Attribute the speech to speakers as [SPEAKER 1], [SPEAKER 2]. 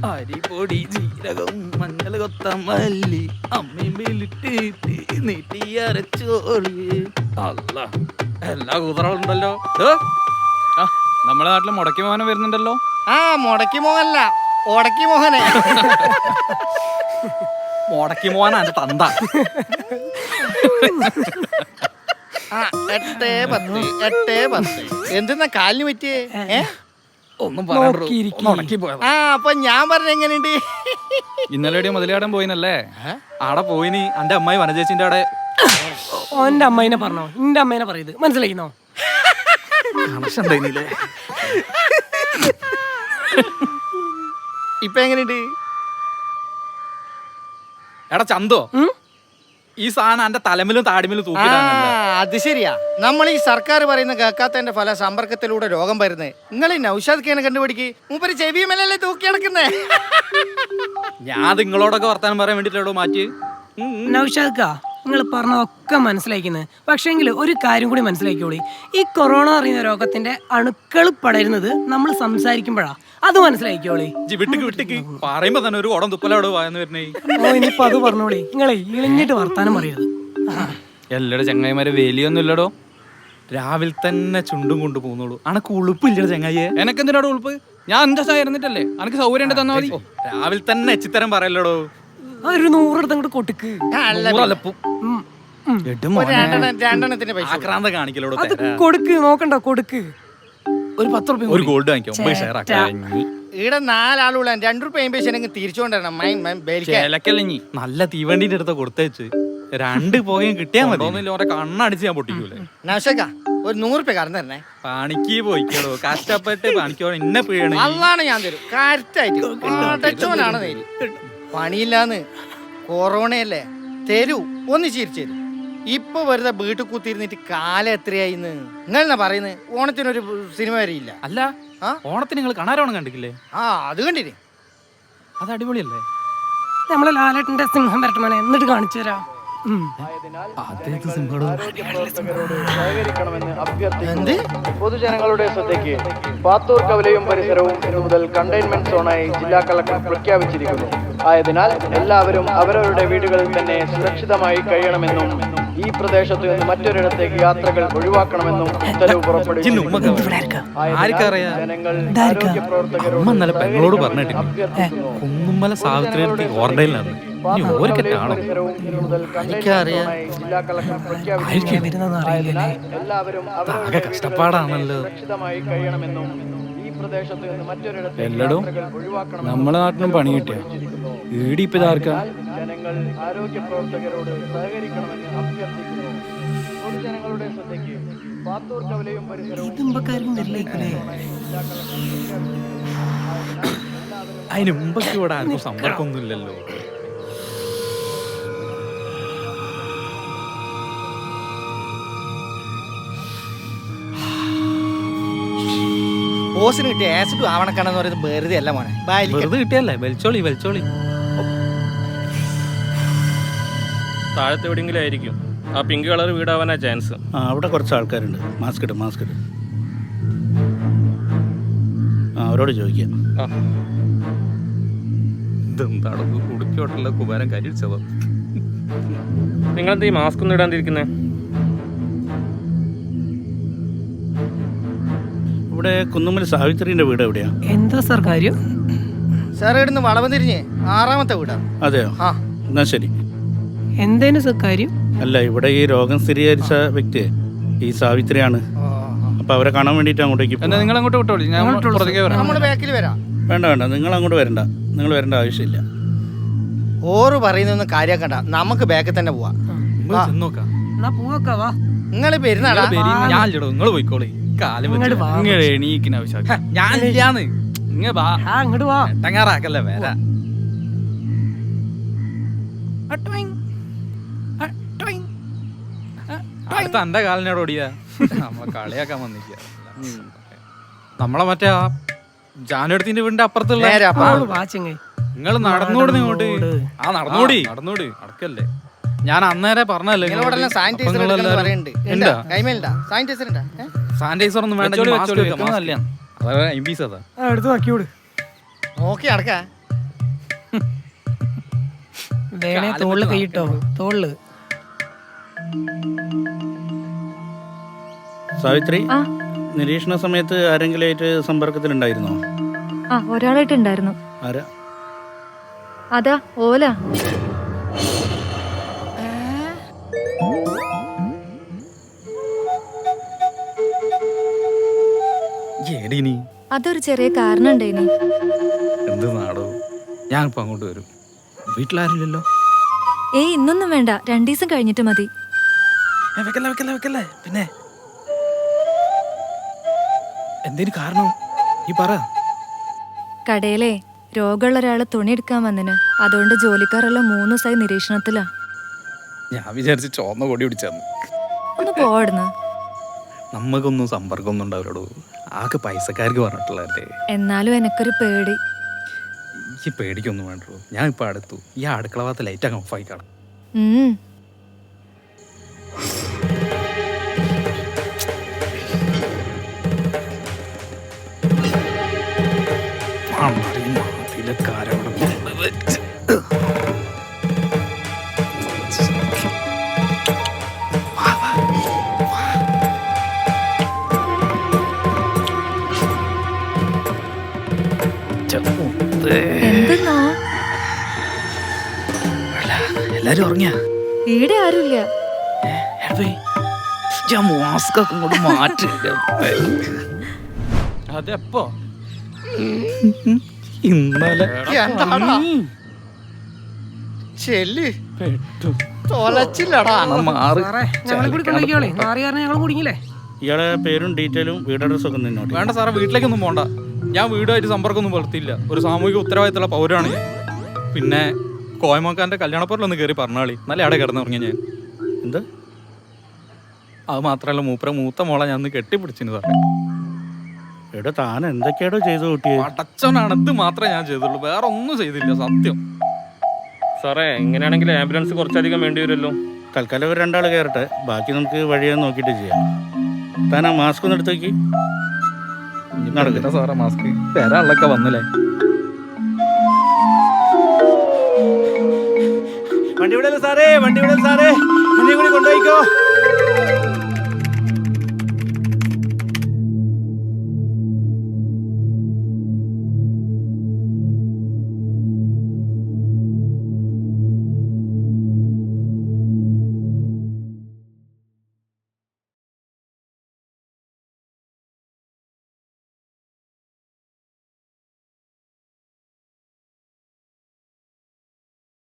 [SPEAKER 1] അരിപ്പൊടി ജീരകം മഞ്ഞൾ കൊത്തമല്ലി അമ്മയും വെല്ലിട്ട് നീട്ടി അരച്ചോളി. അല്ല എല്ലാ കൂതറകളുണ്ടല്ലോ.
[SPEAKER 2] നമ്മളെ നാട്ടിൽ മുടക്കി മോഹനം വരുന്നുണ്ടല്ലോ.
[SPEAKER 3] ആ മുടക്കി മോഹനല്ല, ഉടക്കി മോഹനെ.
[SPEAKER 1] മുടക്കി മോഹന എന്റെ തന്ത.
[SPEAKER 3] 8:10 എന്തെന്നാ കാലിന് പറ്റിയേ?
[SPEAKER 1] ഒന്നും മുടക്കി പോയത്.
[SPEAKER 3] ആ അപ്പൊ ഞാൻ പറഞ്ഞ എങ്ങനെയുണ്ട്?
[SPEAKER 2] ഇന്നലെ മുതലാടൻ പോയിനല്ലേ? ആടെ പോയിനി എന്റെ അമ്മായി വനജേച്ചിന്റെ അവിടെ.
[SPEAKER 4] ഓന്റെ അമ്മേനെ പറഞ്ഞോ, എന്റെ അമ്മേനെ പറയത് മനസ്സിലായിന്നോ?
[SPEAKER 3] ഇപ്പൊ എങ്ങനെയുണ്ട്?
[SPEAKER 1] എടാ ചന്തോ, ഈ സാധനം എന്റെ തലമിലും താടിമിലും തൂക്കിടാനല്ല.
[SPEAKER 3] അത് ശരിയാ. നമ്മൾ ഈ സർക്കാർ പറയുന്ന കേൾക്കാത്തതിന്റെ ഫല സമ്പർക്കത്തിലൂടെ രോഗം വരുന്നത്. നിങ്ങൾ ഈ നൗഷാദ് ഖാനെ കണ്ടുപിടിക്ക്. മൂപ്പര് ചെവിയുമല്ലേ തൂക്കി കിടക്കുന്നേ.
[SPEAKER 1] ഞാൻ നിങ്ങളോടൊക്കെ വർത്താനം പറയാൻ വേണ്ടിട്ടോ മാറ്റി.
[SPEAKER 4] നൗഷാദ് നിങ്ങൾ പറഞ്ഞതൊക്കെ മനസ്സിലാക്കുന്നത്. പക്ഷേങ്കിൽ ഒരു കാര്യം കൂടി മനസ്സിലാക്കിയോളി. ഈ കൊറോണ അറിയുന്ന രോഗത്തിന്റെ അണുക്കൾ പടരുന്നത് നമ്മൾ സംസാരിക്കുമ്പോഴാ. അത് മനസ്സിലാക്കിയോളി.
[SPEAKER 1] വിട്ടിക്ക് പറയുമ്പോ തന്നെ ഒരു കുടം തുപ്പലോട് വായന്ന് വരുന്നേ.
[SPEAKER 4] ഇനിയിപ്പൊ അത് പറഞ്ഞോളി. നിങ്ങളെ ഇളിഞ്ഞിട്ട് വർത്താനം പറയരുത്.
[SPEAKER 2] എല്ലാടെ ചങ്ങായിമാരെ വേലിയൊന്നും ഇല്ലടോ.
[SPEAKER 1] രാവിലെ തന്നെ ചുണ്ടും കൊണ്ട് പോകുന്നുള്ളൂ. അനക്ക് ഉളുപ്പില്ല ചങ്ങായിയെ.
[SPEAKER 2] എനക്കെന്തിനാടോ ഉളുപ്പ്? ഞാൻ എന്റെ ഇരുന്നിട്ടല്ലേ അനക്ക് സൗകര്യം ഉണ്ട് തന്നാ മതി.
[SPEAKER 1] രാവിലെ തന്നെ എച്ചിത്തരം പറയല്ലടോ.
[SPEAKER 4] ഒരു 100 എടുത്ത് അങ്ങോട്ട് കൊടുക്ക്.
[SPEAKER 1] ആക്രാന്ത കാണിക്കലോടോ.
[SPEAKER 4] അത് കൊടുക്ക്, നോക്കണ്ട കൊടുക്ക്.
[SPEAKER 1] ഒരു 10 രൂപ ഒരു ഗോൾഡ് വാങ്ങിക്കും. 9 ഷെയർ ആക്കാം.
[SPEAKER 3] ഇവിടെ 4 ആളുള്ള 2 രൂപ എംബേഷനെങ്കിൽ തിരിച്ചുകൊണ്ടിരണം.
[SPEAKER 1] നല്ല തീവണ്ടിന്റെ അടുത്ത് കൊടുത്തേച്ച് 2 പോയും കിട്ടിയാ മതി. ഓരോ കണ്ണടിച്ച് ഞാൻ പൊട്ടിക്കൂലേ.
[SPEAKER 3] നൗഷാദ് ഒരു 100 രൂപ കറന്നു തരണേ.
[SPEAKER 1] പണിക്ക് പോയിക്കോളൂ. കഷ്ടപ്പെട്ട് പണിക്കോ ഇന്നെ പേണ്.
[SPEAKER 3] അതാണ് ഞാൻ തരും. കറക്റ്റായിട്ട് നേരി. പണിയില്ലാന്ന് കൊറോണയല്ലേ തരൂ. ഒന്ന് ചിരിച്ചു തരും. ഇപ്പൊ വെറുതെ വീട്ടിൽ കുത്തിയിരുന്നിട്ട് കാലം എത്രയായിന്ന് നിങ്ങൾ പറയുന്നത്? ഓണത്തിനൊരു സിനിമ വരെയില്ല.
[SPEAKER 1] അല്ല ഓണത്തിന് നിങ്ങൾ കണാരോണം കണ്ടിട്ടില്ലേ?
[SPEAKER 3] ആ അത് കണ്ടില്ലേ?
[SPEAKER 1] അത് അടിപൊളിയല്ലേ?
[SPEAKER 4] നമ്മളെ ലാലേട്ടന്റെ സിംഹം വരട്ടമനെ എന്നിട്ട് കാണിച്ചു തരാം.
[SPEAKER 5] പൊതുജനങ്ങളുടെ ശ്രദ്ധയ്ക്ക് പാത്തൂർ കവലയും പരിസരവും ഇന്നു മുതൽ കണ്ടെയ്ൻമെന്റ് സോണായി ജില്ലാ കളക്ടർ പ്രഖ്യാപിച്ചിരിക്കുന്നു. ആയതിനാൽ എല്ലാവരും അവരവരുടെ വീടുകളിൽ തന്നെ സുരക്ഷിതമായി കഴിയണമെന്നും ഈ പ്രദേശത്ത് നിന്ന് മറ്റൊരിടത്തേക്ക് യാത്രകൾ ഒഴിവാക്കണമെന്നും ഉത്തരവ് പുറപ്പെടുവിച്ചിട്ടുണ്ട്.
[SPEAKER 1] ജനങ്ങൾ ആരോഗ്യ പ്രവർത്തകരോട് പെങ്ങളോട് പറഞ്ഞിട്ടില്ല. കുന്നുമ്മല സാവിത്രി ക്വാറന്റൈനിലാണ്. കഷ്ടപ്പാടാണല്ലോ.
[SPEAKER 2] എല്ലടും നമ്മളെ നാട്ടിലും പണി കിട്ടിയ ഈടിപ്പ് ഇതാർക്കാ?
[SPEAKER 5] ജനങ്ങൾ ആരോഗ്യ പ്രവർത്തകരോട് സഹകരിക്കണമെന്ന് അഭ്യർത്ഥിക്കുന്നു. പൊതുജനങ്ങളുടെ ശ്രദ്ധയ്ക്ക് പാത്തൂർ കവലയും പരിസരവും
[SPEAKER 1] അതിന് മുമ്പൊക്കെ ഇവിടെ ആർക്കും സമ്പർക്കമൊന്നുമില്ലല്ലോ.
[SPEAKER 3] ഓസിന് കിട്ടിയ ആസിഡ് ആവണക്കാണെന്ന് പറയുന്നത് വെറുതെ അല്ല മോനെ.
[SPEAKER 1] വെറുതെ കിട്ടിയല്ലേ? വലിച്ചോളി.
[SPEAKER 6] താഴത്തെ എവിടെയെങ്കിലും ആയിരിക്കും. ആ പിങ്ക് കളർ വീടാവാനാ ചാൻസ്.
[SPEAKER 7] അവിടെ കുറച്ച് ആൾക്കാരുണ്ട്. മാസ്ക് ഇട്. അവരോട് ചോദിക്കാം.
[SPEAKER 1] ഇതെന്താണ് ഉടുപ്പിയോട്ടുള്ള കുമാരൻ കരിച്ചത്?
[SPEAKER 6] നിങ്ങളെന്താ ഈ മാസ്ക് ഒന്നും ഇടാണ്ടിരിക്കുന്നേ?
[SPEAKER 7] ഇവിടെ കുന്നുമ്മൽ സാവിത്രിന്റെ വീട് എവിടെയാ?
[SPEAKER 4] എന്താ സാർ കാര്യം?
[SPEAKER 3] സാർ ഇവിടുന്ന് വളവ് തിരിഞ്ഞ് 6ാമത്തെ വീടാ.
[SPEAKER 7] അതെയോ? എന്നാ ശരി.
[SPEAKER 4] എന്തേനു സാർ കാര്യം?
[SPEAKER 7] അല്ല, ഇവിടെ ഈ രോഗം സ്ഥിരീകരിച്ച വ്യക്തി ഈ സാവിത്രിയാണ്. അപ്പൊ അവരെ കാണാൻ വേണ്ടിട്ട് അങ്ങോട്ടേക്ക്
[SPEAKER 2] നിങ്ങൾ അങ്ങോട്ട് വിട്ടോളി. ഞാൻ
[SPEAKER 3] നമ്മുടെ ബാക്കിൽ വരാം.
[SPEAKER 7] വേണ്ട നിങ്ങൾ അങ്ങോട്ട് വരണ്ട. നിങ്ങൾ വരേണ്ട ആവശ്യമില്ല.
[SPEAKER 3] ഓറ് പറയുന്നൊന്നും കാര്യാക്കണ്ട. നമുക്ക് ബാക്കിൽ തന്നെ പോവാ. നിങ്ങള് പെരുന്നാളാ?
[SPEAKER 1] നിങ്ങൾ പോയിക്കോളി.
[SPEAKER 2] എണീക്കുന്ന ആവശ്യം
[SPEAKER 1] ഞാനില്ലാന്ന്.
[SPEAKER 4] അങ്ങോട്ട് വാ.
[SPEAKER 1] എട്ടങ്ങാറാക്കല്ലേ വേല. അടുത്ത എന്റെ കാലിനോട് ഓടിയാ നമ്മളെ കളിയാക്കാൻ വന്നിരിക്കുക. നമ്മളെ മറ്റേ ആ ജാനുവടത്തിന്റെ വീടിന്റെ അപ്പുറത്തുള്ള നിങ്ങൾ നടന്നോട് ഇങ്ങോട്ട്. നടന്നോടി നടക്കല്ലേ. ഞാൻ അന്നേരെ പറഞ്ഞല്ലേ
[SPEAKER 4] സാനിറ്റൈസർ
[SPEAKER 1] ഒന്നും വേണ്ട.
[SPEAKER 3] നോക്കി നടക്ക.
[SPEAKER 4] വേണേ തോളില് കൈയിട്ടോ, തോളില്.
[SPEAKER 7] സാവിത്രി, നിരീക്ഷണ സമയത്ത് ആരെങ്കിലും ആയിട്ട് സമ്പർക്കത്തിലുണ്ടായിരുന്നോ?
[SPEAKER 8] ആ, ഒരാളായിട്ടുണ്ടായിരുന്നു.
[SPEAKER 7] ആരാ?
[SPEAKER 8] അതാ ഓല.
[SPEAKER 1] ഏടിനി
[SPEAKER 8] അതൊരു ചെറിയ കാരണം ഉണ്ടേനി.
[SPEAKER 1] എന്ത് നാടോ? ഞാനിപ്പോ അങ്ങോട്ട് വരും. വീട്ടിലാരില്ലല്ലോ?
[SPEAKER 8] ഏയ്, ഇന്നൊന്നും വേണ്ട, 2 ദിവസം കഴിഞ്ഞിട്ട് മതി.
[SPEAKER 1] വെക്കല്ലേ. പിന്നെ എന്തേലും കാരണം ഈ പറ.
[SPEAKER 8] കടയിലെ രോഗമുള്ള ഒരാള് തുണി എടുക്കാൻ വന്നിന്. അതുകൊണ്ട് ജോലിക്കാരെല്ലാം 3 ദിവസമായി നിരീക്ഷണത്തിലാ.
[SPEAKER 1] ഞാൻ വിചാരിച്ച് ചോന്ന കൊടി പിടിച്ചന്ന്.
[SPEAKER 8] ഒന്ന് പോടുന്നു.
[SPEAKER 1] നമ്മക്കൊന്നും സമ്പർക്കമൊന്നും ഉണ്ടാവില്ലടോ. ആകെ പൈസക്കാർക്ക് പറഞ്ഞിട്ടുള്ളതല്ലേ.
[SPEAKER 8] എന്നാലും എനക്കൊരു പേടി.
[SPEAKER 1] ഈ പേടിക്കൊന്നും വേണ്ടോ. ഞാൻ ഇപ്പൊ അടുത്തു. ഈ അടുക്കള ഭാഗത്ത് ലൈറ്റ് അങ്ങ് ഓഫ് ആയിക്കാണ്.
[SPEAKER 8] എന്തെന്നോ?
[SPEAKER 1] എല്ലാരും ഉറങ്ങിയാ?
[SPEAKER 8] ഈടെ ആരുമില്ല.
[SPEAKER 1] മാസ്ക് ഒക്കെ ഇങ്ങോട്ട് മാറ്റി.
[SPEAKER 2] അതെപ്പോ?
[SPEAKER 1] ഇന്നലെ
[SPEAKER 3] എന്താടാ ചെല്ല് തൊലച്ചില്ലടാ.
[SPEAKER 1] മാറി.
[SPEAKER 4] സാറേ, ഞങ്ങളെ കൂടി കൊണ്ടുപോയിക്കോളെ. മാറി കാരണം ഞങ്ങൾ കുടുങ്ങിയില്ലേ?
[SPEAKER 7] ഇയാളെ പേരും ഡീറ്റെയിലും വീട് അഡ്രസ്സും ഒക്കെ നിന്നോട്ട്.
[SPEAKER 2] വേണ്ട സാറേ, വീട്ടിലേക്കൊന്നും പോണ്ട. ഞാൻ വീടുമായിട്ട് സമ്പർക്കമൊന്നും പുലർത്തിയില്ല. ഒരു സാമൂഹിക ഉത്തരവാദിത്തമുള്ള പൗരാണ് ഞാൻ. പിന്നെ കോയമാക്കാന്റെ കല്യാണപ്പുറലൊന്ന് കയറി പറഞ്ഞാളി. നല്ല അവിടെ കിടന്നുറങ്ങിയ ഞാൻ.
[SPEAKER 7] എന്ത്?
[SPEAKER 2] അത് മാത്രമല്ല, മൂത്ത മോളെ ഞാൻ ഒന്ന് കെട്ടിപ്പിടിച്ചിന് സാറേ.
[SPEAKER 7] എടാ, താൻ എന്തൊക്കെയാടോ ചെയ്തു കൂട്ടിയെ?
[SPEAKER 2] പടച്ചോനാണ്, ഇത് മാത്രമേ ഞാൻ ചെയ്തുള്ളൂ. വേറെ ഒന്നും ചെയ്തില്ല, സത്യം.
[SPEAKER 6] സാറേ, ഇങ്ങനെയാണെങ്കിൽ ആംബുലൻസ് കുറച്ചധികം വേണ്ടി വരുമല്ലോ.
[SPEAKER 7] തൽക്കാലം ഒരു 2 ആൾ കയറട്ടെ, ബാക്കി നമുക്ക് വഴിയെ നോക്കിയിട്ട് ചെയ്യാം. താൻ ആ മാസ്ക് ഒന്ന് എടുത്ത് നോക്കി.
[SPEAKER 2] നടക്കില്ല സാറേ, മാസ്ക് വരാനുള്ളൊക്കെ വന്നില്ലേ.
[SPEAKER 1] വണ്ടി വിടല് സാറേ, എന്നെ കൂടി കൊണ്ടുപോയിക്കോ.